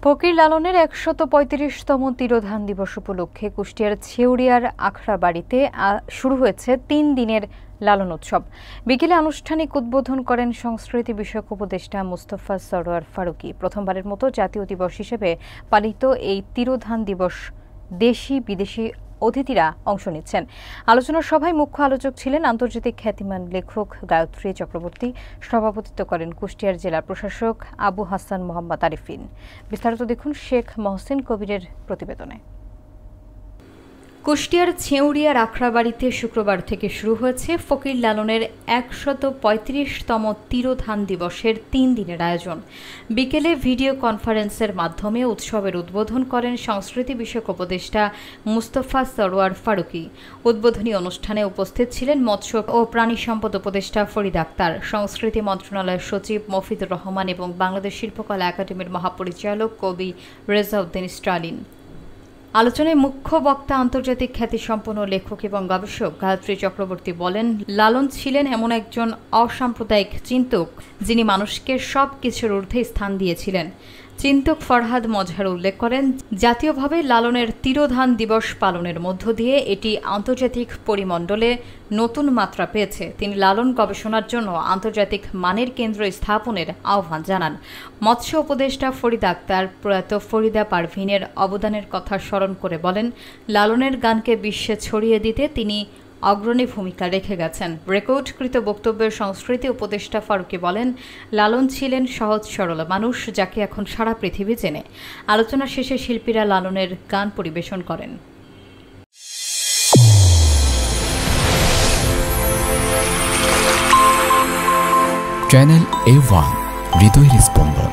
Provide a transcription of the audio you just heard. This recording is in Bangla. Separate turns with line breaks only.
ফকির লালনের ১৩৫তম তিরোধান দিবস উপলক্ষে কুষ্টিয়ার ছেউরিয়ার আখড়া বাড়িতে শুরু হয়েছে ৩ দিনের লালন উৎসব। বিকেলে আনুষ্ঠানিক উদ্বোধন করেন সংস্কৃতি বিষয়ক উপদেষ্টা মুস্তফা সরোয়ার ফারুকী। প্রথমবারের মতো জাতীয় দিবস হিসেবে পালিত এই তিরোধান দিবস দেশি বিদেশি অতিথিরা অংশ নিচ্ছেন। আলোচনা সভায় মুখ্য আলোচক ছিলেন আন্তর্জাতিক খ্যাতিমান লেখক গায়ত্রী চক্রবর্তী। সভাপতিত্ব করেন কুষ্টিয়ার জেলা প্রশাসক আবু হাসান মোহাম্মদ আরিফিন। বিস্তারিত দেখুন শেখ মহসিন কবিরের প্রতিবেদনে। কুষ্টিয়ার ছেউরিয়ার আখড়াবাড়িতে শুক্রবার থেকে শুরু হয়েছে ফকির লালনের ১৩৫তম তিরোধান দিবসের ৩ দিনের আয়োজন। বিকেলে ভিডিও কনফারেন্সের মাধ্যমে উৎসবের উদ্বোধন করেন সংস্কৃতি বিষয়ক উপদেষ্টা মুস্তফা সরোয়ার ফারুকী। উদ্বোধনী অনুষ্ঠানে উপস্থিত ছিলেন মৎস্য ও প্রাণী সম্পদ উপদেষ্টা ফরিদ আক্তার, সংস্কৃতি মন্ত্রণালয়ের সচিব মফিদুর রহমান এবং বাংলাদেশ শিল্পকলা একাডেমির মহাপরিচালক কবি রেজাউদ্দিন স্টালিন। আলোচনায় মুখ্য বক্তা আন্তর্জাতিক খ্যাতিসম্পন্ন লেখক এবং গবেষক গায়ত্রী চক্রবর্তী বলেন, লালন ছিলেন এমন একজন অসাম্প্রদায়িক চিন্তক যিনি মানুষকে সব কিছুর ঊর্ধ্বে স্থান দিয়েছিলেন। চিন্তক ফরহাদ মজহার উল্লেখ করেন, জাতীয়ভাবে লালনের তিরোধান দিবস পালনের মধ্য দিয়ে এটি আন্তর্জাতিক পরিমণ্ডলে নতুন মাত্রা পেয়েছে। তিনি লালন গবেষণার জন্য আন্তর্জাতিক মানের কেন্দ্র স্থাপনের আহ্বান জানান। মৎস্য উপদেষ্টা ফরিদ আক্তার প্রয়াত ফরিদা পারভিনের অবদানের কথা স্মরণ করে বলেন, লালনের গানকে বিশ্বে ছড়িয়ে দিতে তিনি অগ্রণী ভূমিকা রেখে গেছেন। রেকর্ডকৃত বক্তব্যের সংস্কৃতি উপদেষ্টা ফারুকী বলেন, লালন ছিলেন সহজ সরল মানুষ যাকে এখন সারা পৃথিবী চেনে। আলোচনা শেষে শিল্পীরা লালনের গান পরিবেশন করেন।
চ্যানেল A1 হৃদয়ের স্পন্দন।